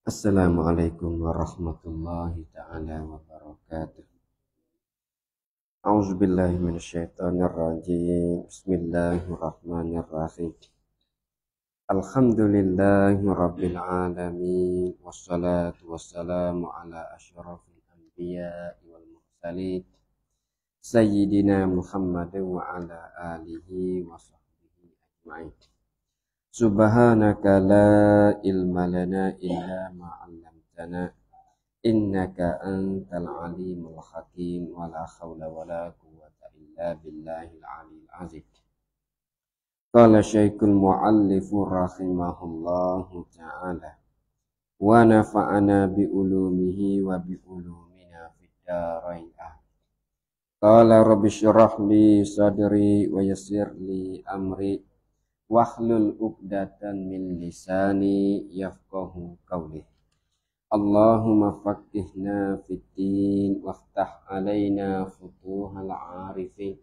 Assalamualaikum warahmatullahi ta'ala wabarakatuh. A'udzubillahi minasyaitonirrajim. Bismillahirrahmanirrahim. Alhamdulillahi rabbil alamin. Wassalatu wassalamu ala asyrafil anbiya wal mursalin. Sayyidina Muhammad wa ala alihi wa sahbihi ajma'in. Subhanaka la ilma lana illa ma 'allamtana innaka antal alimul hakim wa la haula wa la quwwata illa billahil aliyil azim. Qala Syekhul Mu'allif rahimahullahu ta'ala wa nafa'ana bi ulumihi wa bi ulumina fid dharain. Qala rabbi shrah li sadri wa yassir li amri wahlul 'uqdatan min lisani yafqahu qawli. Allahumma faqihna fid-din waftah 'alaina futuhal 'arifin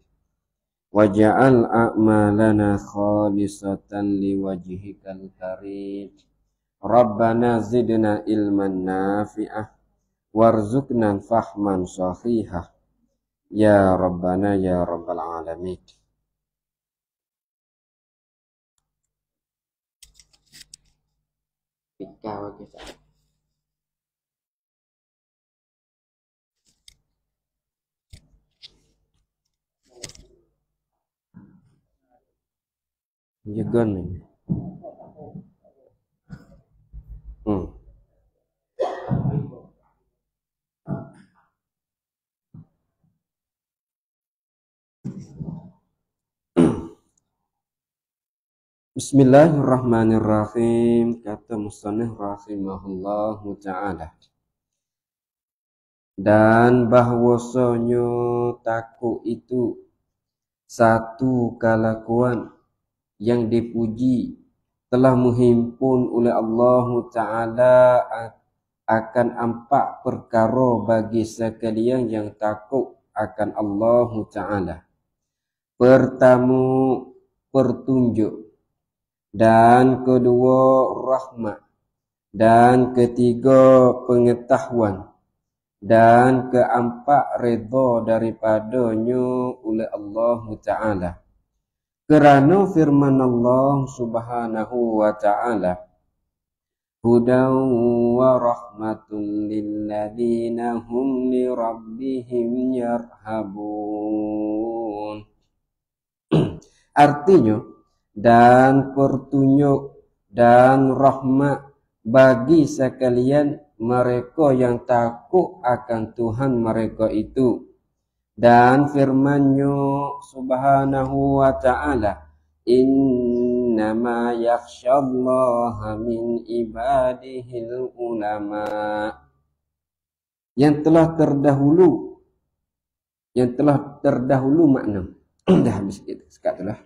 waj'al a'malana khalisatan liwajhikal karim. Rabbana zidna ilman nafi'ah warzuqna fahman sahihah ya rabbana ya rabbal alamin. Jagon ni. Bismillahirrahmanirrahim. Kata musannif rahimahullahu ta'ala. Dan bahwasanya takut itu satu kelakuan yang dipuji telah menghimpun oleh Allah Ta'ala akan empat perkara bagi sekalian yang takut akan Allah Ta'ala. Pertama, pertunjuk. Dan kedua, rahmat. Dan ketiga, pengetahuan. Dan keempat, redha daripadanya oleh Allah Ta'ala. Kerana firman Allah Subhanahu wa Ta'ala, hudan wa rahmatun lilladzina hum li rabbihim yarhabun. Artinya, dan petunjuk dan rahmat bagi sekalian mereka yang takut akan Tuhan mereka itu. Dan firman-Nya Subhanahu wa Ta'ala, innama yakhsyallaha min ibadihil ulama. Yang telah terdahulu makna. Dah habis kita sekat itulah.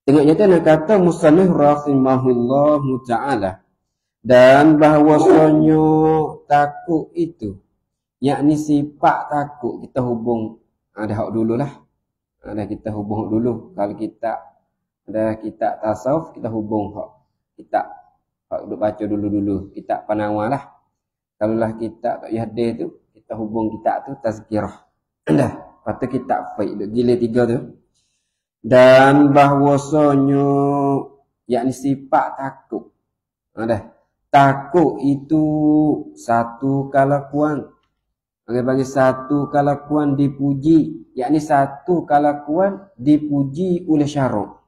Tengok nyata nak kata musannif rahimahullahu ta'ala, dan bahwasanya takut itu, yakni sifat takut kita hubung ada hak dululah. Ada kita hubung dulu. Kalau kita ada kitab tasawuf, kita hubung hak kitab hak duk baca dulu. Kitab Panawar lah. Kalau lah kitab tak hadis tu, kita hubung kitab tu tazkirah. Dah, patut kitab faid duk gila tiga tu. Dan bahwasanya yakni sifat takut. Dah. Takut itu satu kelakuan. Bagi satu kelakuan dipuji, yakni satu kelakuan dipuji oleh syarak.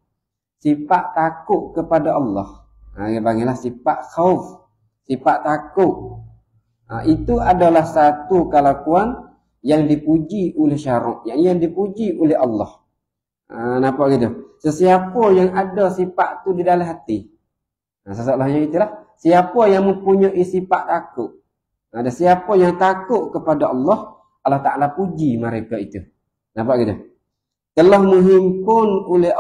Sifat takut kepada Allah. Panggillah sifat khauf, sifat takut. Itu adalah satu kelakuan yang dipuji oleh syarak, yang dipuji oleh Allah. Nampak gitu? Sesiapa yang ada sifat tu di dalam hati. Soalnya itulah. Siapa yang mempunyai sifat takut. Ada siapa yang takut kepada Allah, Allah Ta'ala puji mereka itu. Nampak gitu? Telah menghimpun oleh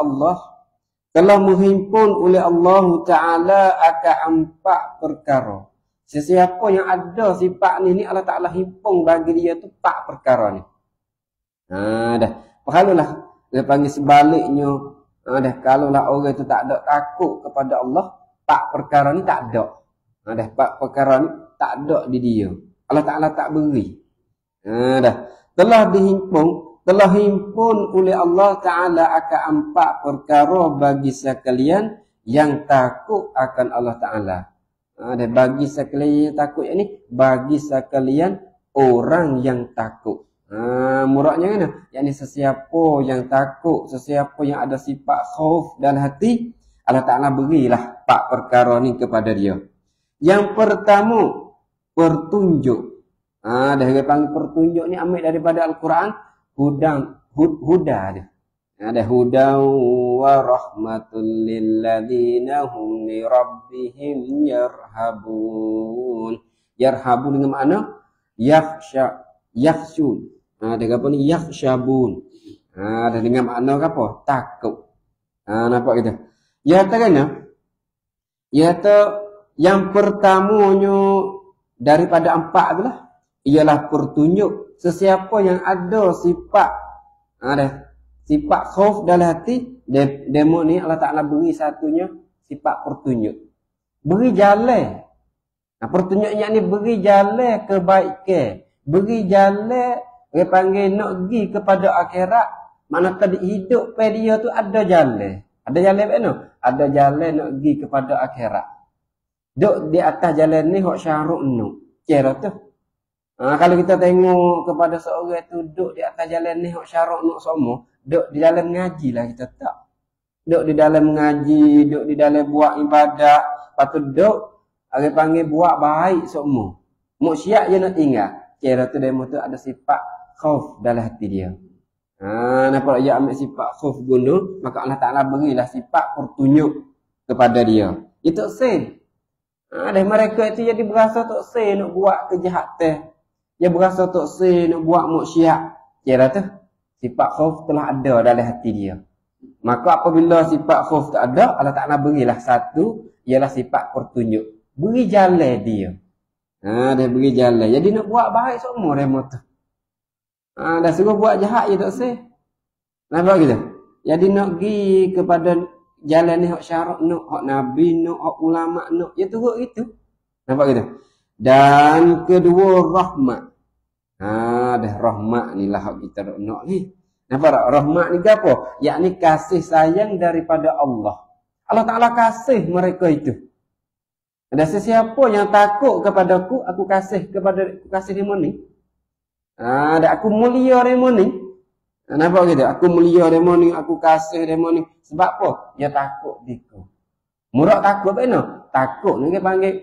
Allah Ta'ala akan empat perkara. Sesiapa yang ada sifat ni Allah Ta'ala himpun bagi dia tu empat perkara ni. Dah. Perhalulah. Dia panggil sebaliknya. Dah. Kalaulah orang itu tak ada takut kepada Allah, empat perkara ni tak ada. Dah perkara ni tak ada di dia. Allah Ta'ala tak beri. Dah. Telah himpun oleh Allah Ta'ala akan 4 perkara bagi sekalian yang takut akan Allah Ta'ala. Dah bagi sekalian yang takut ni, bagi sekalian orang yang takut. Muradnya kan? Yakni sesiapa yang takut, sesiapa yang ada sifat khauf dalam hati, Allah Ta'ala berilah 4 perkara ni kepada dia. Yang pertama, petunjuk. Dah dia panggil petunjuk ni ambil daripada Al-Quran, huda dia. Ada huda wa rahmatul lil ladzina hum li rabbihim yarhabun. Yarhabun dengan makna yakhshun. Dia apa ni? Yakhshabun. Ada dengan makna apa? Takut. Nampak kita? Ya takana. Ya ta yang pertamanya daripada 4 itulah ialah petunjuk. Sesiapa yang ada sifat sifat khauf dalam hati, demo ni Allah Ta'ala beri satunya sifat petunjuk. Beri jalan. Petunjuknya ni beri jalan kebaikan. Beri jalan, dia panggil nak pergi kepada akhirat. Mana tadi hidup pada dia tu ada jalan. Ada jalan mana? Ada jalan nak pergi kepada akhirat. Duk di atas jalan ni hok syaruk nu. Kira tu. Kalau kita tengok kepada seorang tu duk di atas jalan ni hok syaruk nu semua, duk di dalam ngaji lah kita tak. Duk di dalam ngaji, duk di dalam buat ibadat, lepas tu duk orang panggil buat baik semua. Maksiat je nak tinggal. Kira tu demo tu ada sifat khauf dalam hati dia. Nampak dia ambil sifat khauf guna, maka Allah Ta'ala berilah sifat petunjuk kepada dia. Itu sen. Dari mereka itu jadi berasa tak sen nak buat kejahatan. Dia berasa tak sen nak buat maksiat. Kira tu sifat khauf telah ada dalam hati dia. Maka apabila sifat khauf tak ada, Allah Ta'ala berilah satu, ialah sifat petunjuk. Beri jalan dia. Dia beri jalan. Jadi nak buat baik semua remo tu. Dah suruh buat jahat je tak sih. Nampak gitu? Jadi nak pergi kepada jalan ni hak syarak nak, hak nabi nak, hak ulama nak, ya turut itu. Nampak gitu? Dan kedua rahmat. Dah rahmat ni lah hak kita nak ni. Nampak tak? Rahmat ni apa? Yakni kasih sayang daripada Allah. Allah Ta'ala kasih mereka itu. Ada sesiapa yang takut kepadaku, aku kasih dia ni. Dan aku mulia demo ni. Nampak gitu? Aku mulia demo ni, aku kasih demo ni. Sebab apa? Dia takut diku. Murad takut apa ni? Takut ni dia panggil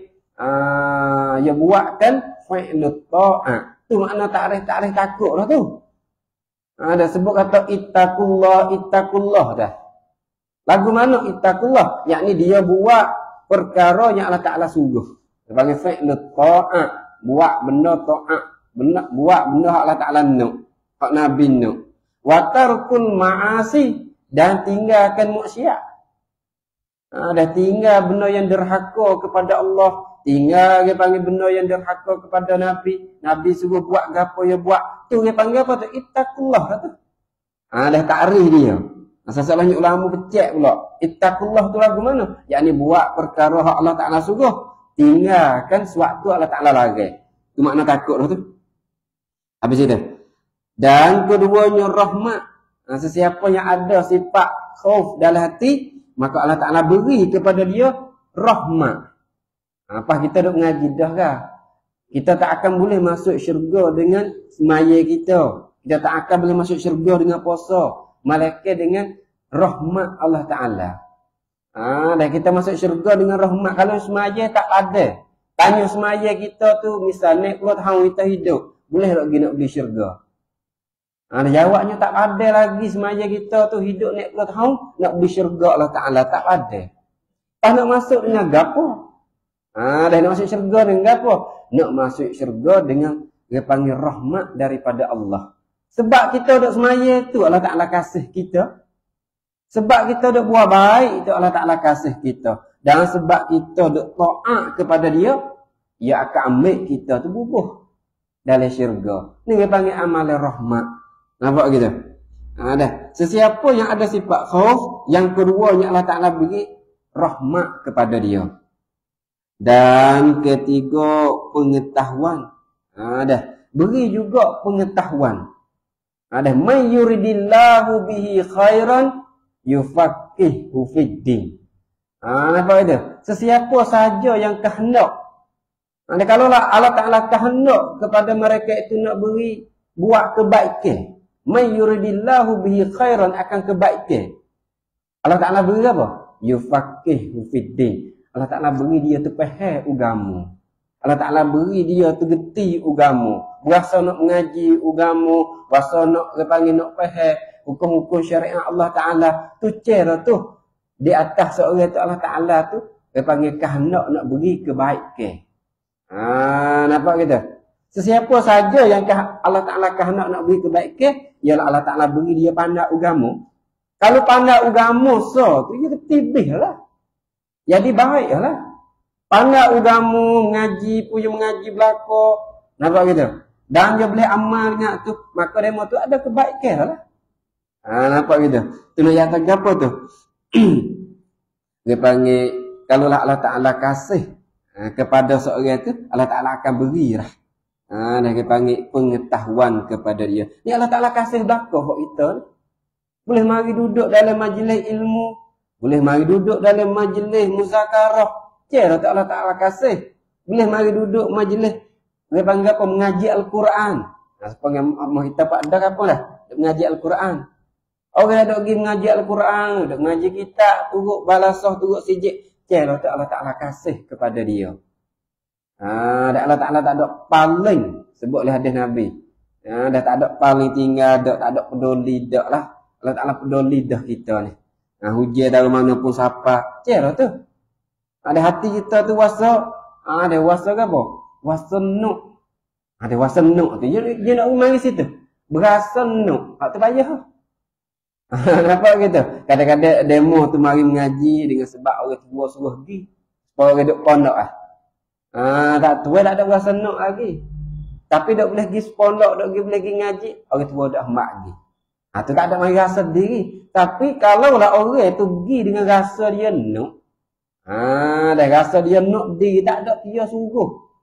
dia buatkan fi'lut ta'at. Tu makna takrif takut lah tu. Ada sebut kata ittaqullah dah. Lagu mana ittaqullah? Yakni dia buat perkara yang Allah Ta'ala suruh. Dia panggil fi'lut ta'at. Buat benda ta'at. Buat benda Allah Ta'ala nak. Hak Nabi nak. Wa tarkul ma'asi. Dan tinggalkan maksiat. Dah tinggal benda yang derhaka kepada Allah. Tinggal dia panggil benda yang derhaka kepada Nabi. Nabi suruh buat apa dia buat. Tu dia panggil apa tu? Ittaqullah tu. Dah takrif dia. Sesalahnya ulama pecek pula. Ittaqullah tu lagu mana? Yakni buat perkara hak Allah Ta'ala suruh. Tinggalkan sewaktu Allah Ta'ala larang. Tu makna takut lah tu. Habis itu. Dan keduanya rahmat. Sesiapa yang ada sifat khauf dalam hati, maka Allah Ta'ala beri kepada dia rahmat. Apa kita duk mengaji dah kah? Kita tak akan boleh masuk syurga dengan semaya kita. Kita tak akan boleh masuk syurga dengan puasa. Malaikat dengan rahmat Allah Ta'ala. Dan kita masuk syurga dengan rahmat. Kalau semaya tak ada. Tanya semaya kita tu, misalnya 10 tahun kita hidup. Boleh tak pergi nak beli syurga? Jawabnya tak ada lagi semaya kita tu hidup naik 10 tahun. Nak beli syurga Allah Ta'ala. Tak ada. Tak nak masuk dengan gapo? Dah nak masuk syurga dengan gapo? Nak masuk syurga dengan dia panggil rahmat daripada Allah. Sebab kita duk semaya tu Allah Ta'ala kasih kita. Sebab kita duk buat baik tu Allah Ta'ala kasih kita. Dan sebab kita duk taat kepada dia, dia akan ambil kita tu bubuh dalam syurga. Ni dia panggil amalan rahmat. Nampak gitu? Dah. Sesiapa yang ada sifat khauf, yang keduanya Allah Ta'ala beri rahmat kepada dia. Dan ketiga, pengetahuan. Dah beri juga pengetahuan. Dah may yuridillahu bihi khairan yufaqihu fid din. Apa itu? Sesiapa saja yang kehendak. Kalau Allah Ta'ala kehendak kepada mereka itu nak beri buat kebaikan, may yuridillahu bihi khairan, akan kebaikan, Allah Ta'ala beri apa? Yufaqihu fid din. Allah Ta'ala beri dia tu faham agama. Allah Ta'ala beri dia tu gerti agama. Berasa nak mengaji agama, berasa nak panggil nak faham hukum-hukum syariat Allah Ta'ala. Tu cara tu di atas seorang tu Allah Ta'ala tu dia panggil kehendak nak beri kebaikan. Nampak kita? Sesiapa saja yang Allah Ta'ala kehendak nak beri kebaikan, ialah Allah Ta'ala beri dia pandai agama. Kalau pandai agama so tu dia ketibih lah. Jadi baik lah. Pandai agama, mengaji, punya mengaji belakang. Nampak kita? Dan dia boleh amal dengan tu, maka demo tu ada kebaikan lah. Nampak kita? Tu nak yang apa tu? Dia panggil, kalau Allah Ta'ala kasih kepada seorang tu, Allah Ta'ala akan beri lah. Dia panggil pengetahuan kepada dia. Ni Allah Ta'ala kasih belakang kok kita ni. Boleh mari duduk dalam majlis ilmu, boleh mari duduk dalam majlis muzakarah. Cara tu Allah Ta'ala kasih. Boleh mari duduk majlis, dia panggil apa? Mengaji Al-Quran. Supaya kita pak dah apa lah? Mengaji Al-Quran. Orang dok pergi mengaji Al-Quran, dok mengaji kitab, turut balasah, turut sijik. Cara tu Allah Ta'ala kasih kepada dia. Allah Ta'ala tak ada paling, sebut oleh hadis Nabi. Dah tak ada paling tinggal, tak ada peduli dak lah. Allah Ta'ala peduli dah kita ni. Hujan dari mana pun siapa. Cara tu. Ada hati kita tu wasa. Ada wasa ke apa? Wasa nuk. Ada wasa nuk tu. Dia nak mari situ. Berasa nuk. Tak terbayar. Nampak kita? Kadang-kadang demo tu mari mengaji dengan sebab orang tua suruh pergi. Supaya orang duduk pondok lah. Tak tua tak ada berasa nuk lagi. Tapi duk boleh pergi sepondok, duk boleh pergi ngaji. Orang tua duk mak lagi. Tu tak ada mari rasa diri. Tapi kalau lah orang tu pergi dengan rasa dia nuk. Dah rasa dia nuk diri, tak ada dia suruh.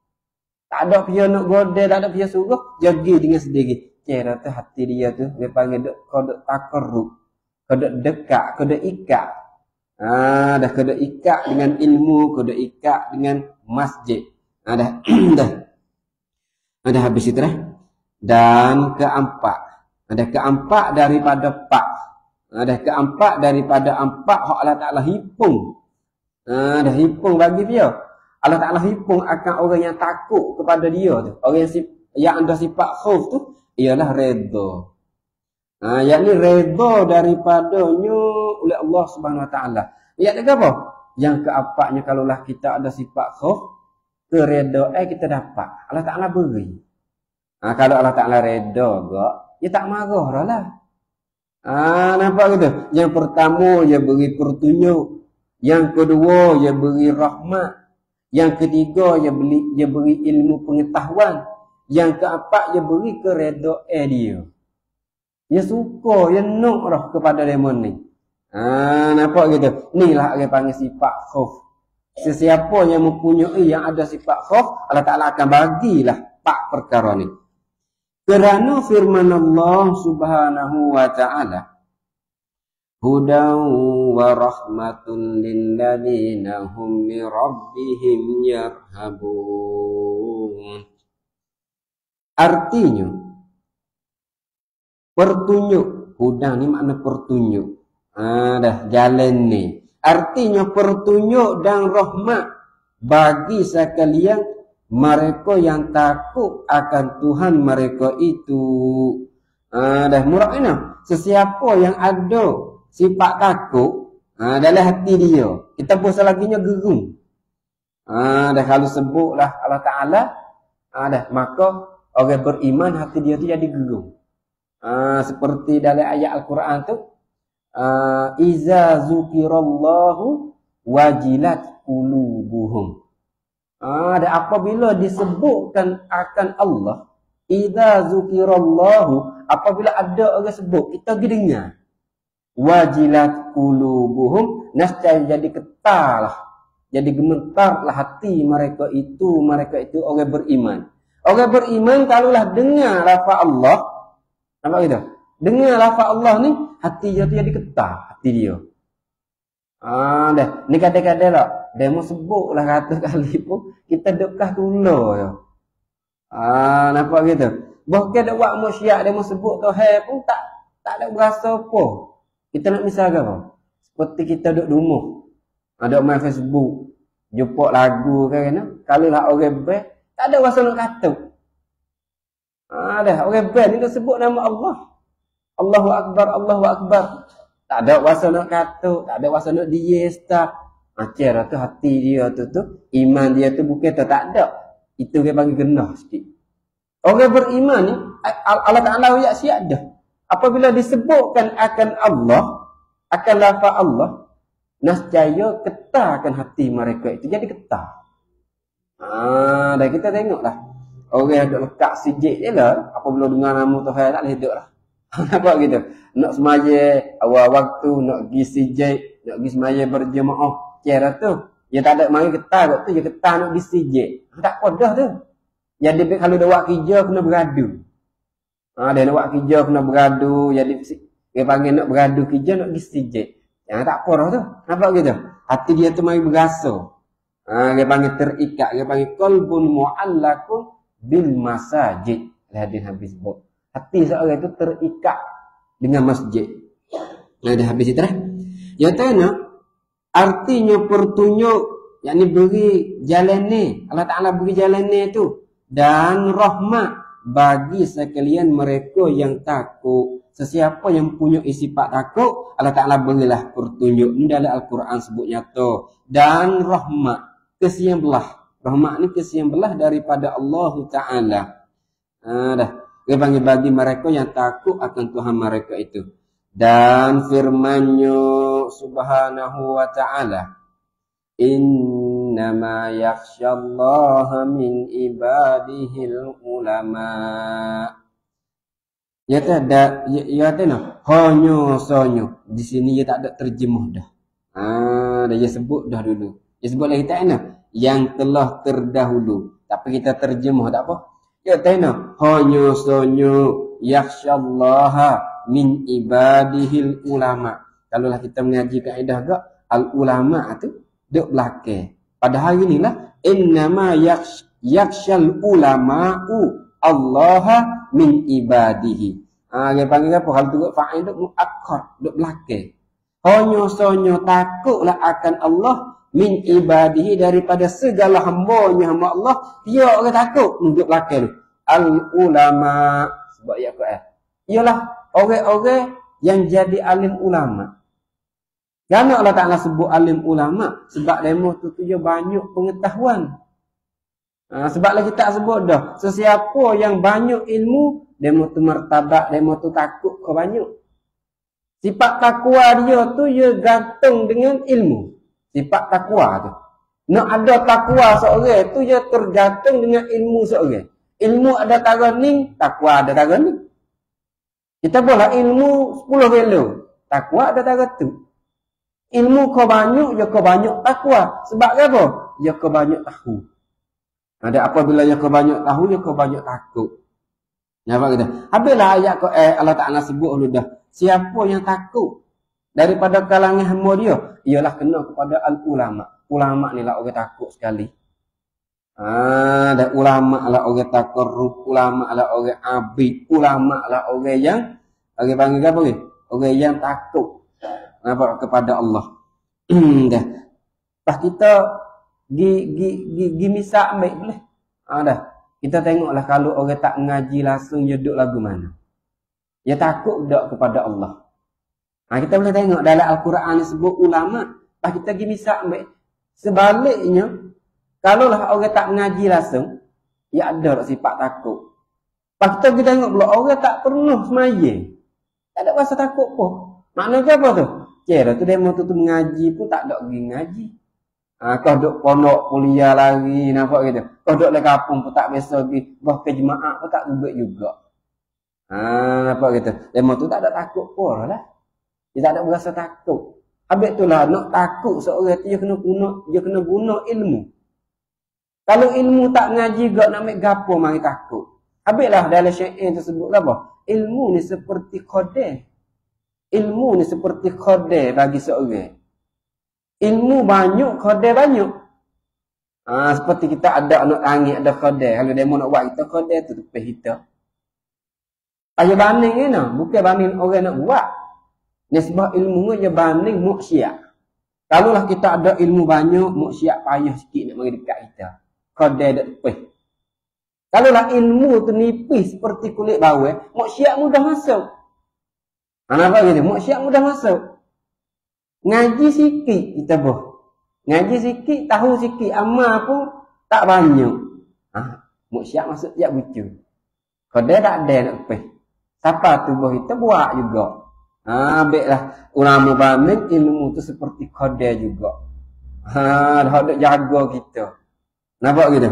Tak ada dia nak godel, tak ada dia suruh. Dia pergi dengan sendiri. Cara tu hati dia tu, dia panggil duk kodok takarrub. Kodok dekat, kodok ikat. Dah kodok ikat dengan ilmu, kodok ikat dengan masjid. Dah habis itu dah. Dan keempat. Ada keempat daripada pak. Ada keempat daripada empat hak Allah Ta'ala hipung. Dah hipung bagi dia. Allah Ta'ala hipung akan orang yang takut kepada dia tu. Orang yang ada sifat khauf tu ialah redha. Yakni redha daripadanya oleh Allah Subhanahu Wa Ta'ala. Yang apa? Yang keempatnya kalaulah kita ada sifat khauf, keredaan kita dapat. Allah Ta'ala beri. Kalau Allah Ta'ala redha gak, dia tak marah lah. Nampak gitu? Yang pertama, dia beri pertunjuk. Yang kedua, dia beri rahmat. Yang ketiga, dia beri ilmu pengetahuan. Yang keempat, dia beri keredaan dia. Dia suka, dia nak lah kepada demon ni. Nampak gitu? Inilah orang panggil sifat khauf. Sesiapa yang mempunyai yang ada sifat khauf, Allah Ta'ala akan bagilah pak perkara ni. Kerana firman Allah Subhanahu wa Ta'ala, hudan wa rahmatun lil ladzina hum li rabbihim yarhabun. Artinya pertunjuk. Hudan ni makna pertunjuk. Dah jalan ni. Artinya pertunjuk dan rahmat bagi sekalian mereka yang takut akan Tuhan mereka itu. Dah murah ni. Sesiapa yang ada sifat takut dalam hati dia, kita pun selaginya gerung. Dah kalau sebutlah Allah Ta'ala, dah maka orang beriman hati dia tu jadi gerung. Seperti dalam ayat Al-Quran tu, iza zukirallahu wajilat qulubuhum. Dan apabila disebutkan akan Allah, idza zukirallahu, apabila ada orang sebut, kita pergi dengar. Wajilat qulubuhum, nescaya jadi getarlah Jadi gemetarlah hati mereka itu orang beriman. Orang beriman kalaulah dengar lafaz Allah, nampak gitu? Dengar lafaz Allah ni, hati dia tu jadi getar, hati dia. Dah. Ni kadang-kadang tak, dia mau sebutlah kata kali pun, kita dekah tulah ya. Nampak gitu? Bahkan ada buat musyak, dia mau sebut Tuhan pun tak ada berasa apa. Kita nak misalkan apa? Seperti kita duduk di rumah, ada main Facebook, jumpa lagu kan, kalau lah orang band, tak ada rasa nak katuk. Dah, orang band ni dia sebut nama Allah. Allahu Akbar, Allahu Akbar. Tak ada rasa nak katuk, tak ada rasa nak diesta. Macam tu hati dia tu, iman dia tu bukan tu, tak ada. Itu dia panggil genah sikit. Orang beriman ni, Allah Ta'ala ayat siap dah. Apabila disebutkan akan Allah, akan lafaz Allah, nascaya ketarkan hati mereka itu jadi ketar. Dah kita tengoklah. Orang yang duduk lekat sijik je lah, apabila dengar nama Tuhan tak boleh duduk lah. Nampak gitu. Nak semaya awal waktu, nak pergi sijik, nak pergi semaya berjemaah, cara tu. Dia tak ada mari ketar kot tu, dia ketar nak pergi sijik. Tak apa dah tu. Jadi kalau dia buat kerja kena beradu. Dia nak buat kerja kena beradu, jadi dia panggil nak beradu kerja nak pergi sijik. Tak apa dah tu. Nampak gitu. Hati dia tu mari berasa. Dia panggil terikat, dia panggil qalbun mu'allaqun bil masajid. Hadis habis sebut. Hati seorang itu terikat dengan masjid. Dah habis itu dah. Yang tanya artinya pertunjuk, yakni beri jalan ni. Allah Ta'ala beri jalan ni tu. Dan rahmat bagi sekalian mereka yang takut. Sesiapa yang punya sifat takut, Allah Ta'ala berilah pertunjuk. Ini dalam Al-Quran sebut nyata. Dan rahmat, kesian belah. Rahmat ni kesian belah daripada Allah Ta'ala. Dah. Dia panggil bagi mereka yang takut akan Tuhan mereka itu. Dan firman-Nya subhanahu wa ta'ala, innama yakhsyallaha min ibadihil ulama. Ya tak hanya sonyo. Di sini dia tak ada terjemuh dah. Dia sebut dah dulu. Dia sebut lagi tak enak yang telah terdahulu. Tapi kita terjemuh tak apa. Ya tena hanya sonyo yakhsyallaha min ibadihil ulama. Kalaulah kita mengaji kaedah gak al ulama tu duk belakang. Pada hari inilah innama yakhsyal ulama'u Allah min ibadihi. Dia panggil apa? Kalau tu fa'il duk muakkar, duk belakang. Hanya sonyo takutlah akan Allah min ibadihi daripada segala hamba-Nya hamba Allah, dia orang takut duduk belakang al ulama sebab ya Quran. Ialah orang-orang yang jadi alim ulama. Kenapa Allah Ta'ala sebut alim ulama? Sebab demo tu dia banyak pengetahuan. Sebab lagi tak sebut dah. Sesiapa yang banyak ilmu, demo tu martabat, demo tu takut kau banyak. Sifat takwa dia tu dia gantung dengan ilmu. Sifat takwa tu. Nak ada takwa seorang tu dia tergantung dengan ilmu seorang. Ilmu ada tara ni, takwa ada tara ni. Kita boleh ilmu 10 kilo, takwa ada tara tu. Ilmu kau banyak, ya kau banyak takwa. Sebab apa? Ya kau banyak tahu. Ada apabila ya kau banyak tahu, ya kau banyak takut. Nampak kita? Habislah ayat Allah Ta'ala sebut dulu dah. Siapa yang takut daripada kalangan hamba dia, ialah kena kepada al-ulama. Ulama ni lah orang takut sekali. Dan ulama lah orang takarruf, ulama lah orang abid, ulama lah orang yang orang panggil apa ni? Orang yang takut kepada Allah. Dah. Pas kita gi misak ambil boleh. Dah. Kita tengoklah kalau orang tak ngaji langsung dia duduk lagu mana. Dia takut dak kepada Allah. Kita boleh tengok dalam Al-Quran disebut ulama. Pas kita gi misak ambil. Sebaliknya, kalaulah orang tak mengaji langsung, ya ada sifat takut. Pas kita tengok pula orang tak pernah semaya. Tak ada rasa takut pun. Maknanya apa tu? Kira tu demo tu mengaji pun tak ada pergi ngaji. Kau duduk pondok kuliah lagi, nampak gitu. Kau duduk di kampung pun tak biasa pergi. Bah ke jemaah pun tak duduk juga. Nampak gitu. Demo tu tak ada takut pun lah. Dia tak ada berasa takut. Habis itulah nak takut seorang tu dia kena guna ilmu. Kalau ilmu tak ngaji gak nak ambil gapo mari takut. Habislah dalam syair tersebut apa? Ilmu ni seperti qadar. Ilmu ni seperti qadar bagi seorang. Ilmu banyak, qadar banyak. Seperti kita ada anak langit, ada qadar. Kalau demo nak buat kita qadar tu tepi kita. Ayo banding ni nah, bukan banding orang nak buat. Nisbah ilmu ni banding maksiat. Kalaulah kita ada ilmu banyak, maksiat payah sikit nak mari dekat kita. Qadar dak tepi. Kalaulah ilmu tu nipis seperti kulit bawang, maksiat mudah masuk. Nampak gitu? Maksiat mudah masuk. Ngaji sikit kita boh. Ngaji sikit, tahu sikit, amal pun tak banyak. Maksiat masuk tiap bucu. Qadar tak ada nak tepi. Siapa tu boh kita buat juga. Baiklah ulama banding ilmu tu seperti qadar juga. Dah ada jaga kita. Nampak gitu?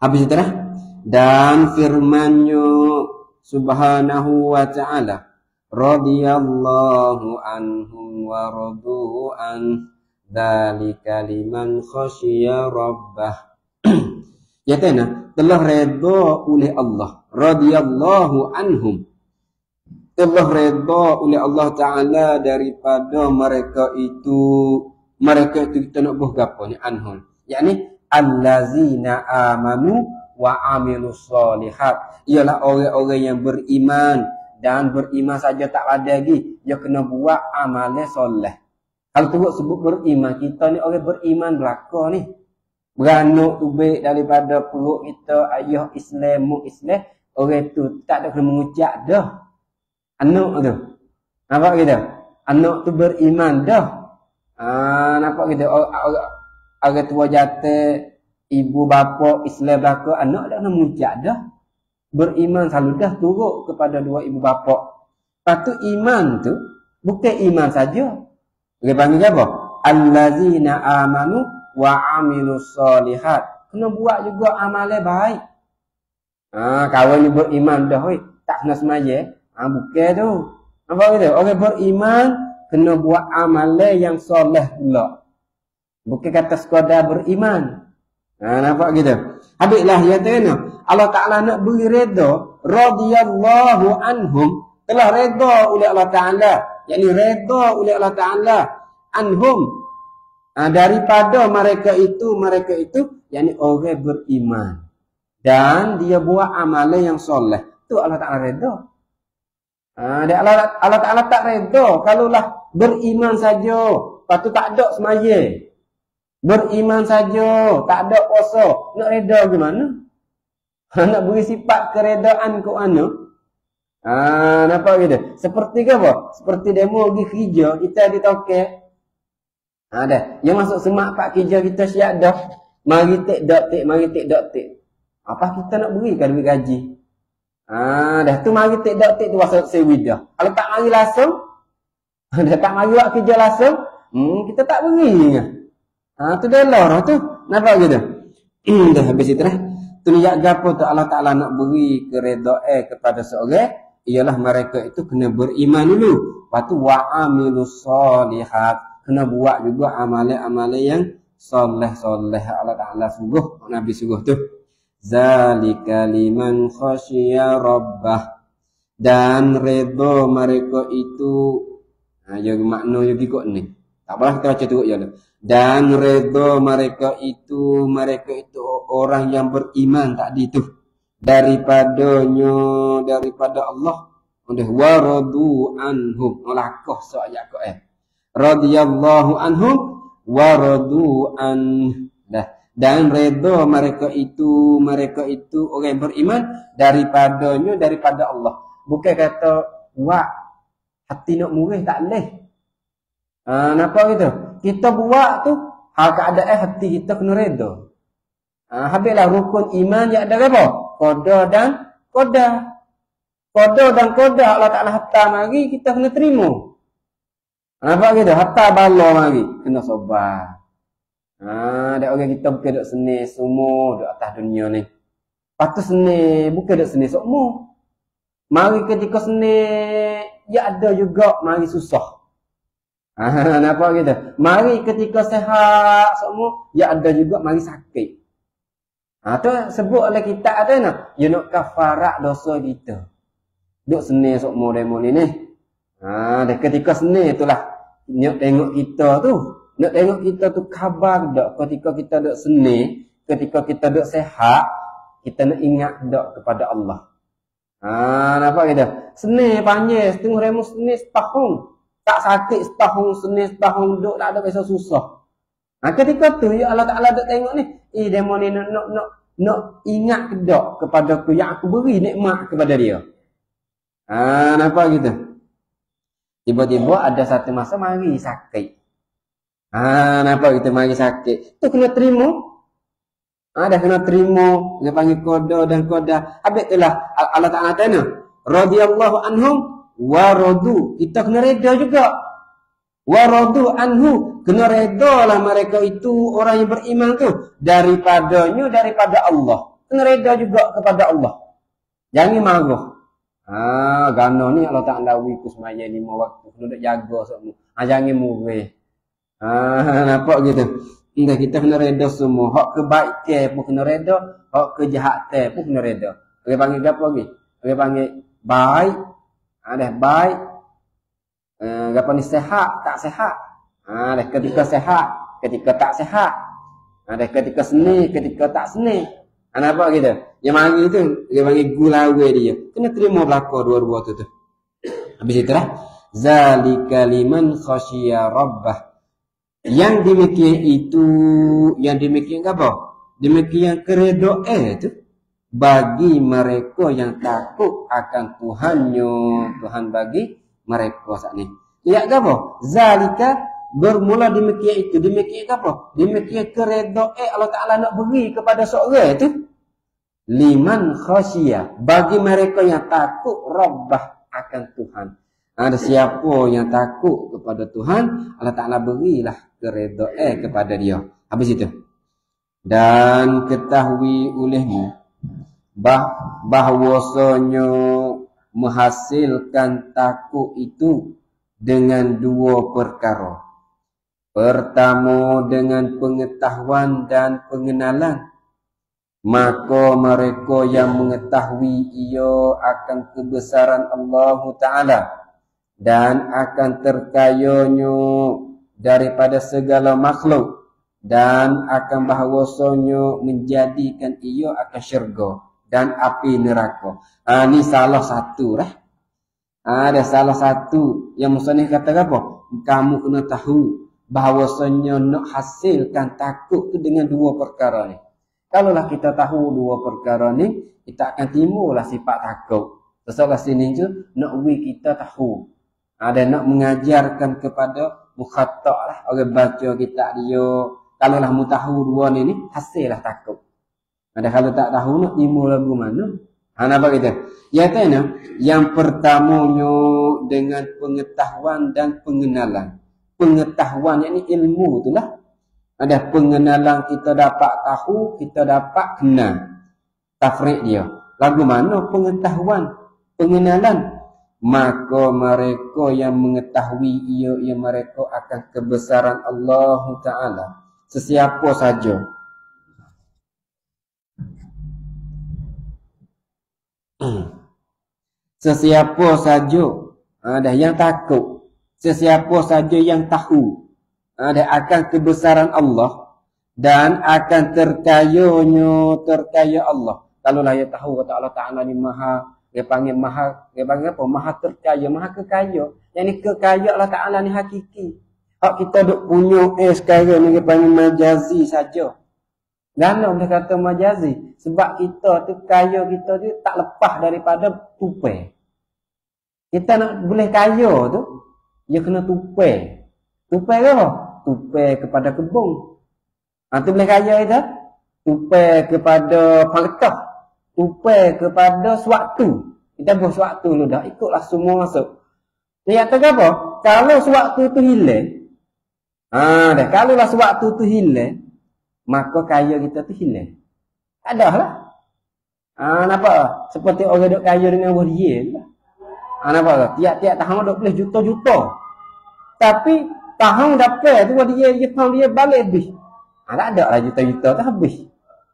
Habis itu dah. Dan firman-Nya Subhanahu wa ta'ala, radhiyallahu anhum wa radu an dzalika liman khasyiya rabbah. Yaitu telah redha oleh Allah, radhiyallahu anhum. Telah redha oleh Allah Ta'ala daripada mereka itu kita nak buh gapo ni anhum. Yakni allazina amanu wa amilus solihat. Ialah orang-orang yang beriman dan beriman saja tak ada lagi, dia kena buat amalan soleh. Kalau tu sebut beriman, kita ni orang beriman belaka ni. Beranak tubik daripada perut kita, ayah Islam, mu Islam, orang tu tak ada kena mengucap dah. Anak tu. Nampak kita? Anak tu beriman dah. Nampak kita? Orang tua jatuh, ibu bapa Islam belaka, anak dah kena mengucap dah. Beriman selalu dah turut kepada dua ibu bapa. Lepas tu iman tu bukan iman saja. Dia panggil apa? Allazina amanu wa amilus solihat. Kena buat juga amalan baik. Kawan ni beriman dah oi, tak kena semaya. Bukan tu. Nampak gitu? Orang beriman kena buat amalan yang soleh pula. Bukan kata sekadar beriman. Nampak gitu? Habislah ya tengok. Allah Ta'ala nak beri redha, radhiyallahu anhum, telah redha oleh Allah Ta'ala. Yakni redha oleh Allah Ta'ala anhum, daripada mereka itu yakni orang beriman dan dia buat amalan yang soleh. Tu Allah Ta'ala redha. Allah Ta'ala tak redha kalaulah beriman saja, lepas tu tak ada semaya. Beriman saja, tak ada puasa. Nak reda gimana? Nak beri sifat keredaan ke mana? Nampak gitu? Seperti ke apa? Seperti demo pergi kerja, kita ditokek. Dah. Yang masuk semak pak kerja kita siap dah. Mari tik doktik. Apa kita nak beri kan duit gaji? Dah tu mari tik doktik tu wasal sewi dah. Kalau tak mari langsung, dah tak mari buat kerja langsung, kita tak beri. Tu dah lah tu. Nampak gitu? Dah habis itu dah. Tu niat gapo tu Allah Ta'ala nak beri keredaan kepada seorang, ialah mereka itu kena beriman dulu. Lepas tu wa'amilus solihat, kena buat juga amalan-amalan yang soleh-soleh. Allah Ta'ala suruh, Nabi suruh tu. Zalika liman khasyiya rabbah. Dan redha mereka itu, jadi makna yang ikut ni. Tak apalah kita baca teruk je lah. Dan redha mereka itu orang yang beriman tadi tu daripada Allah. Udah waradu anhum, lakah soal kau radhiyallahu anhum waradu an. Dan redha mereka itu orang yang beriman daripada Allah. Bukan kata buat hati nak murih tak leh. Nampak gitu? Kita buat tu hal keadaan hati kita kena redha. Habislah rukun iman yang ada apa? Qada dan qada. Qada dan qada Allah Ta'ala hatta mari kita kena terima. Nampak gitu? Hatta bala mari kena sabar. Ada orang kita bukan duk seni semua duk atas dunia ni. Lepas tu seni bukan duk seni semua. Mari ketika seni ya ada juga mari susah. Nampak gitu? Mari ketika sehat semua, ya ada juga mari sakit. Tu sebut oleh kita ada nak, ya nak kafarat dosa kita. Duk seni sok model ni. Dan ketika seni itulah nak tengok kita tu. Nak tengok kita tu khabar dak ketika kita duk seni, ketika kita duk sehat, kita nak ingat dak kepada Allah. Nampak gitu? Seni panjang, setengah remu seni setahun. Tak sakit setahun, seni setahun duk tak ada biasa susah. Ketika tu ya Allah Taala duk tengok ni, demo ni nak ingat dak kepada aku yang aku beri nikmat kepada dia. Nampak gitu? Tiba-tiba ada satu masa mari sakit. Nampak gitu mari sakit. Tu kena terima. Dah kena terima. Dia panggil qada dan qada. Habis itulah Allah Ta'ala tanya. Radiyallahu anhum wa radu. Kita kena reda juga. Wa radu anhu. Kena reda lah mereka itu orang yang beriman tu. Daripada Allah. Kena reda juga kepada Allah. Jangan marah. Gana ni Allah Ta'ala wiku semaya 5 waktu. Kena jaga semua. Jangan murih. Nampak gitu. Kita kena reda semua. Hak kebaikan pun kena reda. Hak kejahatan pun kena reda. Dia panggil apa lagi? Dia panggil baik. Dah baik. Apa ni sehat, tak sehat. Dah ketika sehat, ketika tak sehat. Dah ketika seni, ketika tak seni. Nampak gitu? Yang mari tu, dia panggil gulawe dia. Kena terima belaka dua-dua tu. Habis itu lah. Zalika liman khasyiya rabbah. Yang demikian apa? Demikian keredoan itu bagi mereka yang takut akan Tuhannya. Tuhan bagi mereka saat ini. Ya apa? Zalika bermula demikian itu. Demikian apa? Demikian keredoan Allah Ta'ala nak beri kepada seorang itu. Liman khasyiya. Bagi mereka yang takut Rabbah akan Tuhan. Ada siapa yang takut kepada Tuhan, Allah Ta'ala berilah keredaan kepada dia. Habis itu. Dan ketahui olehmu bahwasanya menghasilkan takut itu dengan 2 perkara. Pertama dengan pengetahuan dan pengenalan. Maka mereka yang mengetahui ia akan kebesaran Allah Ta'ala dan akan terkayanya daripada segala makhluk dan akan bahawasanya menjadikan ia akan syurga dan api neraka. Ni salah satu lah. Ada salah satu yang musannif kata apa? Kamu kena tahu bahawasanya nak hasilkan takut tu dengan 2 perkara ni. Kalaulah kita tahu 2 perkara ni, kita akan timbullah sifat takut. Sesuatu sini je nak kita tahu. Ada nak mengajarkan kepada mukhatab lah, orang baca kitab dia. Kalaulah mu tahu 2 ni hasillah takut. Ada kalau tak tahu nak timbul lagu mana? Nampak kita? Ya tanya, yang pertamanya dengan pengetahuan dan pengenalan. Pengetahuan yang ni ilmu itulah. Ada pengenalan kita dapat tahu, kita dapat kenal. Tafriq dia. Lagu mana pengetahuan, pengenalan? Maka mereka yang mengetahui ia mereka akan kebesaran Allah Ta'ala. Sesiapa saja. Sesiapa saja ada yang takut. Sesiapa saja yang tahu ada akan kebesaran Allah dan akan terkaya Allah. Kalaulah dia tahu kata Allah Ta'ala ni maha, dia panggil apa? Maha terkaya, maha kekaya. Yang ni kekaya Allah Ta'ala ni hakiki. Hak kita duk punya sekarang ni dia panggil majazi saja. Gana dia kata majazi? Sebab kita tu kaya kita tu tak lepas daripada tupai. Kita nak boleh kaya tu, dia kena tupai. Tupai apa? Tupai kepada kebun. Tu boleh kaya itu. Tupai kepada paletah. Tupai kepada sewaktu. Kita buat sewaktu lu dah. Ikutlah semua masuk. Dia kata apa? Kalau sewaktu tu hilang. Dah. Kalau lah sewaktu tu hilang. Maka kaya kita tu hilang. Ada lah. Nampak? Seperti orang duk kaya dengan buah dia lah. Nampak tak? Tiap-tiap tahun duk boleh juta-juta. Tapi tahun dapat tu dia tahun dia balik habis. Tak ada lah juta-juta tu habis.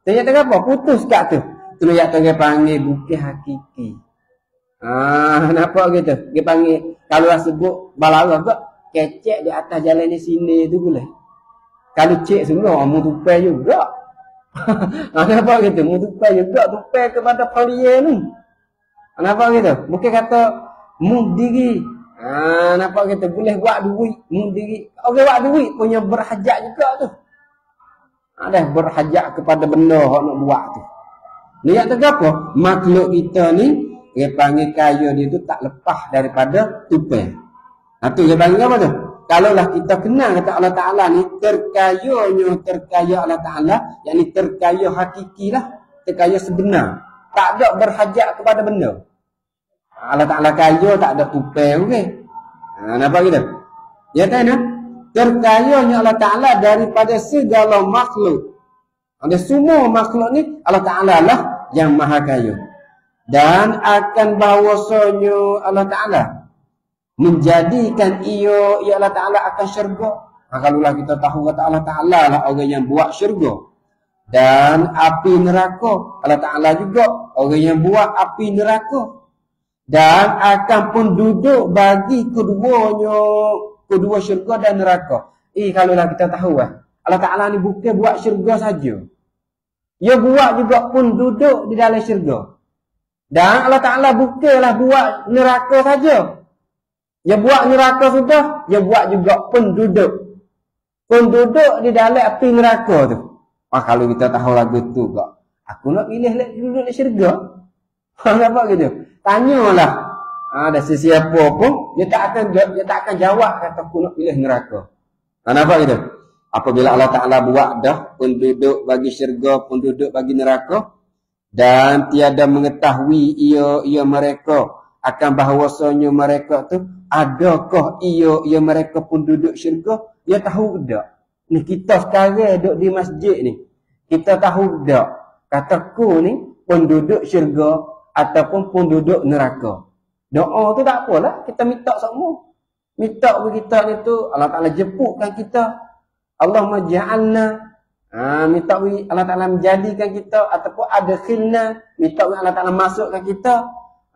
Ternyata apa? Putus kat tu. Tu yang tu dia panggil bukit hakiki. Nampak gitu. Dia panggil kalau lah sebut balarah ke kecek di atas jalan di sini tu boleh. Kalau cek semua mu tupai juga. Nampak gitu. Mu tupai juga, tupai kepada kalian ni. Nampak gitu. Bukan kata mu diri. Nampak gitu. Boleh buat duit mu diri. Orang buat duit punya berhajat juga tu. Ada berhajat kepada benda yang nak buat tu. Niat tu apa? Makhluk kita ni dia panggil kaya dia tu tak lepas daripada tupai. Tu dia panggil apa tu? Kalaulah kita kenal kata Allah Ta'ala ni terkaya Allah Ta'ala, yakni terkaya hakiki lah, terkaya sebenar. Tak ada berhajat kepada benda. Allah Ta'ala kaya tak ada tupai, okey. Nampak kita? Ya tak nak? Terkayanya Allah Ta'ala daripada segala makhluk. Ada semua makhluk ni Allah Ta'ala lah yang maha kaya. Dan akan bahawasanya Allah Ta'ala menjadikan ia Allah Ta'ala akan syurga. Kalaulah kita tahu kata Allah Ta'ala lah orang yang buat syurga. Dan api neraka. Allah Ta'ala juga orang yang buat api neraka. Dan akan penduduk bagi kedua syurga dan neraka. Kalaulah kita tahu Allah Ta'ala ni bukan buat syurga saja. Dia buat juga penduduk di dalam syurga. Dan Allah Ta'ala bukanlah buat neraka saja. Dia buat neraka sudah, dia buat juga penduduk. Penduduk di dalam api neraka tu. Kalau kita tahu lagu tu kak, aku nak pilih duduk di syurga. Nampak gitu? Tanyalah. Ada sesiapa pun, dia tak akan jawab kata aku nak pilih neraka. Nampak gitu? Apabila Allah Ta'ala buat dah penduduk bagi syurga, penduduk bagi neraka, dan tiada mengetahui ia mereka akan bahawasanya mereka tu adakah ia mereka penduduk syurga, dia tahu tak? Ni kita sekarang duduk di masjid ni, kita tahu tak kataku ni penduduk syurga ataupun penduduk neraka. Doa tu tak apalah, kita minta semua. Minta bagi kita ni tu Allah Ta'ala jemputkan kita. Allahumma ja'alna, minta bagi Allah Ta'ala menjadikan kita, ataupun adkhilna, minta bagi Allah Ta'ala masukkan kita.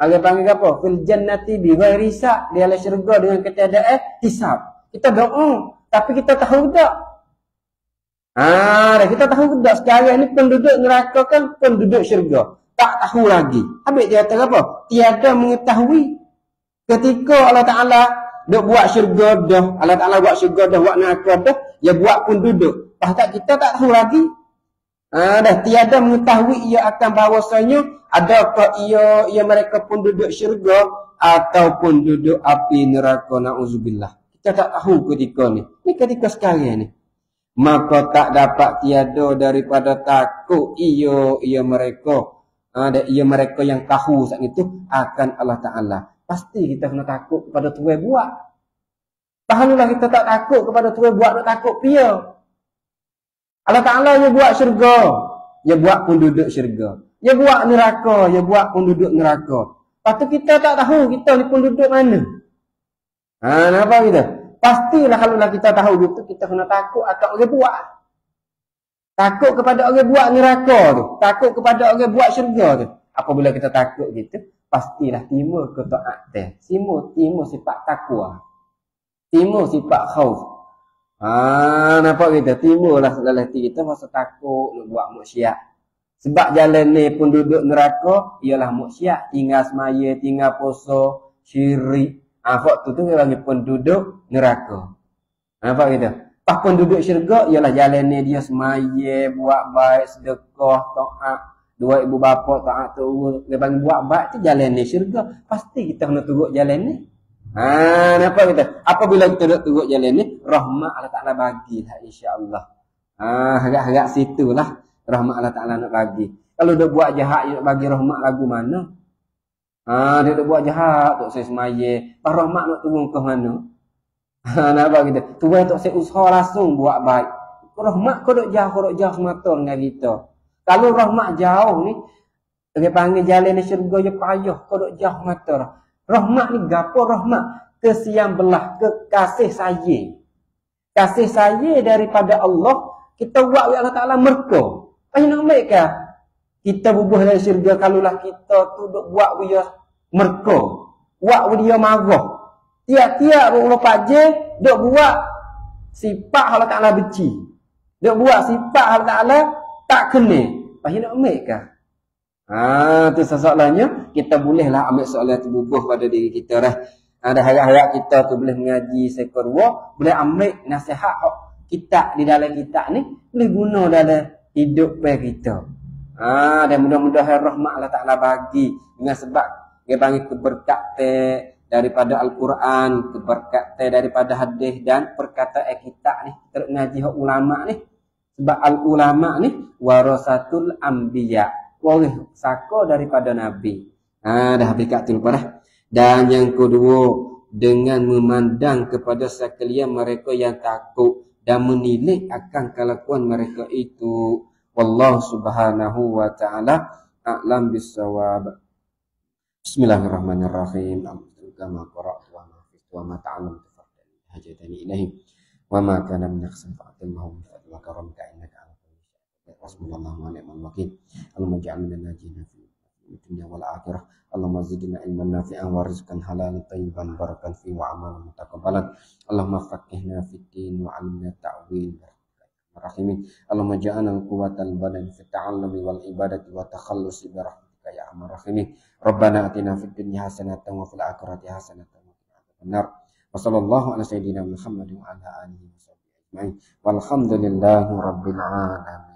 Dia panggil apa? Fil jannati bi ghairi hisab, di dalam syurga dengan ketiadaan hisab. Kita doa, tapi kita tahu tak? Kita tahu tak sekarang ni penduduk neraka kan penduduk syurga. Tak tahu lagi. Habis dia kata apa? Tiada mengetahui. Ketika Allah Ta'ala duk buat syurga dah, Allah Ta'ala buat syurga dah, buat neraka dah, dia buat penduduk. Pasal kita tak tahu lagi. Dah tiada mengetahui ia akan bahawasanya adakah ia mereka penduduk syurga ataupun duduk api neraka, na'udzubillah. Kita tak tahu ketika ni. Ni ketika sekarang ni. Maka tak dapat tiada daripada takut ia mereka. Ia mereka yang tahu saat itu akan Allah Ta'ala. Pasti kita kena takut kepada Tuhan buat. Tahulah kita tak takut kepada Tuhan buat, nak takut pia. Allah Ta'ala dia buat syurga, dia buat penduduk syurga. Dia buat neraka, dia buat penduduk neraka. Lepas tu kita tak tahu kita ni penduduk mana. Nampak kita? Pastilah kalau kita tahu gitu, kita kena takut akan orang buat. Takut kepada orang buat neraka tu. Takut kepada orang buat syurga tu. Apabila kita takut gitu, pastilah timbul ketaatan. Timbul sifat takwa. Timbul sifat khauf. Nampak kita? Timbullah dalam hati kita masa takut nak buat maksiat. Sebab jalan ni penduduk neraka ialah maksiat, tinggal semaya, tinggal puasa, syirik. Waktu tu dia panggil penduduk neraka. Nampak kita? Pas penduduk syurga ialah jalan ni dia semaya, buat baik, sedekah, taat, dua ibu bapa, taat tu, dia panggil buat baik tu jalan ni syurga. Pasti kita kena turut jalan ni. Nampak kita? Apabila kita nak turut jalan ni, rahmat Allah Ta'ala bagilah insya-Allah. Harap-harap situlah rahmat Allah Ta'ala nak bagi. Kalau dia buat jahat, dia nak bagi rahmat lagu mana? Dia nak buat jahat, tak saya semaya. Pas rahmat nak turun ke mana? Nampak kita? Tuan tak saya usaha langsung buat baik. Rahmat kau duk jauh semata dengan kita. Kalau rahmat jauh ni, dia panggil jalan ni syurga je payah, kau duk jauh mata dah. Rahmat ni gapo rahmat? Kesian belah, kekasih sayang. Kasih sayang daripada Allah, kita buat Allah Ta'ala merka. Apa nak ambil ke? Kita bubuh dari syurga kalulah kita tu duk buat dia merka. Buat dia marah. Tiap-tiap berapa je duk buat sifat Allah Ta'ala benci. Duk buat sifat Allah Ta'ala tak kena. Apa nak ambil ke? Tu soalannya, kita bolehlah ambil soalan tu bubuh pada diri kita dah. Ada harap-harap kita tu boleh mengaji sekor dua, boleh ambil nasihat kita di dalam kitab ni, boleh guna dalam hidup kita. Dan mudah-mudahan rahmat Allah Ta'ala bagi dengan sebab dia bagi keberkatan daripada Al-Quran, keberkatan daripada hadis dan perkataan kitab ni. Kita mengaji hak ulama ni. Sebab al-ulama ni warasatul anbiya. Waris saka daripada Nabi. Dah habis kat tu lepas dah. Dan yang kedua, dengan memandang kepada sekalian mereka yang takut dan menilai akan kelakuan mereka itu. Wallahu subhanahu wa ta'ala a'lam bissawab. Bismillahirrahmanirrahim. Kama qara'tu wa ma fitu wa ma ta'allamtu fa'adani hajatani ilahi wa ma kana min naqsin fa'atimahum wa karamka innaka ala kulli syai'in hasbunallahu wa ni'mal wakeel. Allahumma ij'alna najina fi dunya wal akhirah. Allahumma zidna ilman nafi'an wa rizqan halalan tayyiban barakan fi wa amalan mutaqabbalan. Allahumma faqihna fid din wa 'allimna ta'wil. Rahimin. Allahumma ja'alna quwwatal badan fi ta'allumi wal ibadati wa takhallusi bi rahmatika ya arhamar rahimin. Rabbana atina fid dunya hasanatan wa fil akhirati hasanatan wa qina adzabannar. Wa sallallahu ala sayyidina Muhammadin wa ala alihi wa sahbihi ajma'in. Walhamdulillahi rabbil alamin.